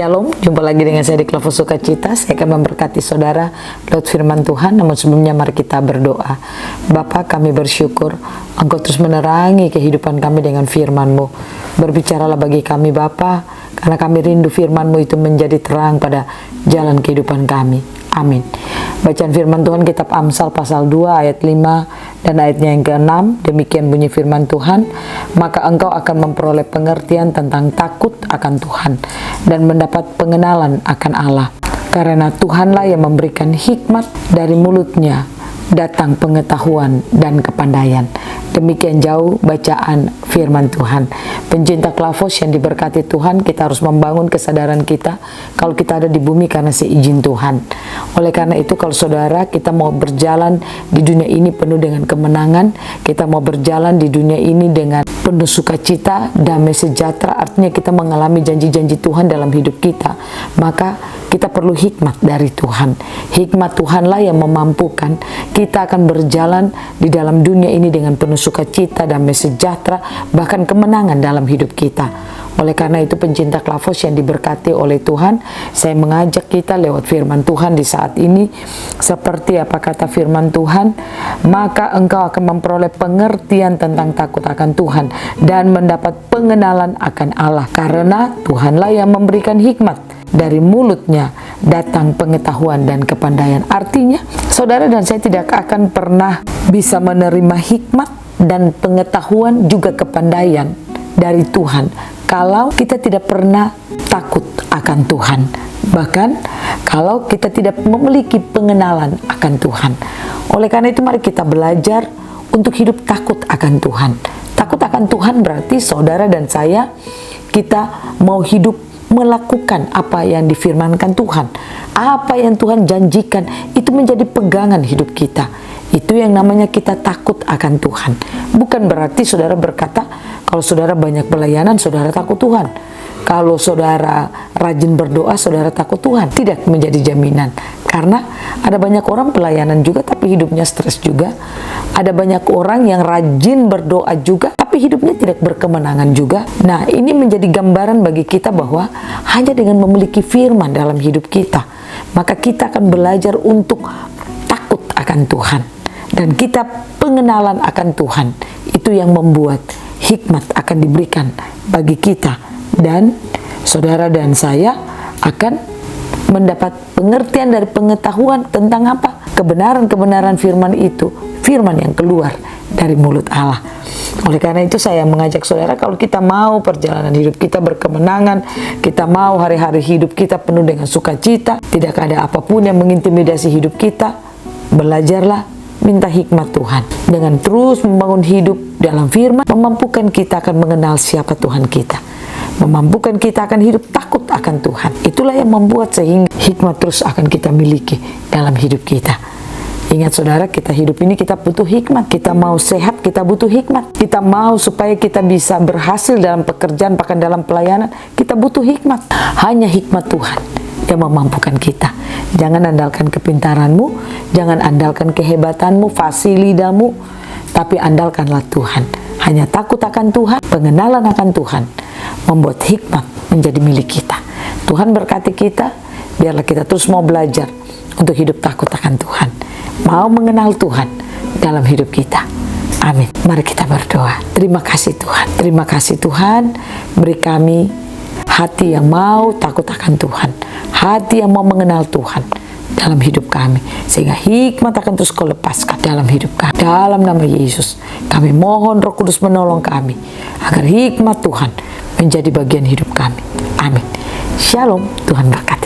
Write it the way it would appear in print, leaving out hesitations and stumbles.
Shalom, jumpa lagi dengan saya di Kelompok Sukacita. Saya akan memberkati saudara lewat firman Tuhan. Namun sebelumnya mari kita berdoa. Bapa, kami bersyukur Engkau terus menerangi kehidupan kami dengan firman-Mu. Berbicaralah bagi kami Bapa, karena kami rindu firman-Mu itu menjadi terang pada jalan kehidupan kami. Amin. Bacaan firman Tuhan kitab Amsal pasal 2 ayat 5 dan ayatnya yang ke-6. Demikian bunyi firman Tuhan, maka engkau akan memperoleh pengertian tentang takut akan Tuhan dan mendapat pengenalan akan Allah. Karena Tuhanlah yang memberikan hikmat, dari mulutnya datang pengetahuan dan kepandaian. Demikian jauh bacaan firman Tuhan. Pencinta Kelompok yang diberkati Tuhan, kita harus membangun kesadaran kita kalau kita ada di bumi karena seizin Tuhan. Oleh karena itu, kalau saudara kita mau berjalan di dunia ini penuh dengan kemenangan, kita mau berjalan di dunia ini dengan penuh sukacita, damai sejahtera, artinya kita mengalami janji-janji Tuhan dalam hidup kita, maka kita perlu hikmat dari Tuhan. Hikmat Tuhanlah yang memampukan kita akan berjalan di dalam dunia ini dengan penuh sukacita, damai sejahtera, bahkan kemenangan dalam hidup kita. Oleh karena itu, pencinta Kelompok yang diberkati oleh Tuhan, saya mengajak kita lewat firman Tuhan di saat ini. Seperti apa kata firman Tuhan, maka engkau akan memperoleh pengertian tentang takut akan Tuhan dan mendapat pengenalan akan Allah. Karena Tuhanlah yang memberikan hikmat, dari mulutnya datang pengetahuan dan kepandaian. Artinya, saudara dan saya tidak akan pernah bisa menerima hikmat dan pengetahuan juga kepandaian dari Tuhan kalau kita tidak pernah takut akan Tuhan. Bahkan kalau kita tidak memiliki pengenalan akan Tuhan. Oleh karena itu, mari kita belajar untuk hidup takut akan Tuhan. Takut akan Tuhan berarti saudara dan saya, kita mau hidup melakukan apa yang difirmankan Tuhan. Apa yang Tuhan janjikan itu menjadi pegangan hidup kita. Itu yang namanya kita takut akan Tuhan. Bukan berarti saudara berkata, kalau saudara banyak pelayanan, saudara takut Tuhan. Kalau saudara rajin berdoa, saudara takut Tuhan. Tidak menjadi jaminan. Karena ada banyak orang pelayanan juga, tapi hidupnya stres juga. Ada banyak orang yang rajin berdoa juga, tapi hidupnya tidak berkemenangan juga. Nah, ini menjadi gambaran bagi kita bahwa hanya dengan memiliki firman dalam hidup kita, maka kita akan belajar untuk takut akan Tuhan. Dan kita pengenalan akan Tuhan. Itu yang membuat hikmat akan diberikan bagi kita. Dan saudara dan saya akan mendapat pengertian dari pengetahuan tentang apa? Kebenaran-kebenaran firman itu, firman yang keluar dari mulut Allah. Oleh karena itu saya mengajak saudara, kalau kita mau perjalanan hidup kita berkemenangan, kita mau hari-hari hidup kita penuh dengan sukacita, tidak ada apapun yang mengintimidasi hidup kita, belajarlah minta hikmat Tuhan. Dengan terus membangun hidup dalam firman, memampukan kita akan mengenal siapa Tuhan kita. Memampukan kita akan hidup takut akan Tuhan. Itulah yang membuat sehingga hikmat terus akan kita miliki dalam hidup kita. Ingat saudara, kita hidup ini kita butuh hikmat. Kita mau sehat, kita butuh hikmat. Kita mau supaya kita bisa berhasil dalam pekerjaan, bahkan dalam pelayanan, kita butuh hikmat. Hanya hikmat Tuhan yang memampukan kita. Jangan andalkan kepintaranmu, jangan andalkan kehebatanmu, fasilidamu, tapi andalkanlah Tuhan. Hanya takut akan Tuhan, pengenalan akan Tuhan, membuat hikmat menjadi milik kita. Tuhan berkati kita, biarlah kita terus mau belajar untuk hidup takut akan Tuhan, mau mengenal Tuhan dalam hidup kita. Amin. Mari kita berdoa. Terima kasih Tuhan. Terima kasih Tuhan, beri kami hati yang mau takut akan Tuhan, hati yang mau mengenal Tuhan dalam hidup kami, sehingga hikmat akan terus Kau lepaskan dalam hidup kami. Dalam nama Yesus, kami mohon Roh Kudus menolong kami, agar hikmat Tuhan menjadi bagian hidup kami. Amin. Shalom, Tuhan berkati.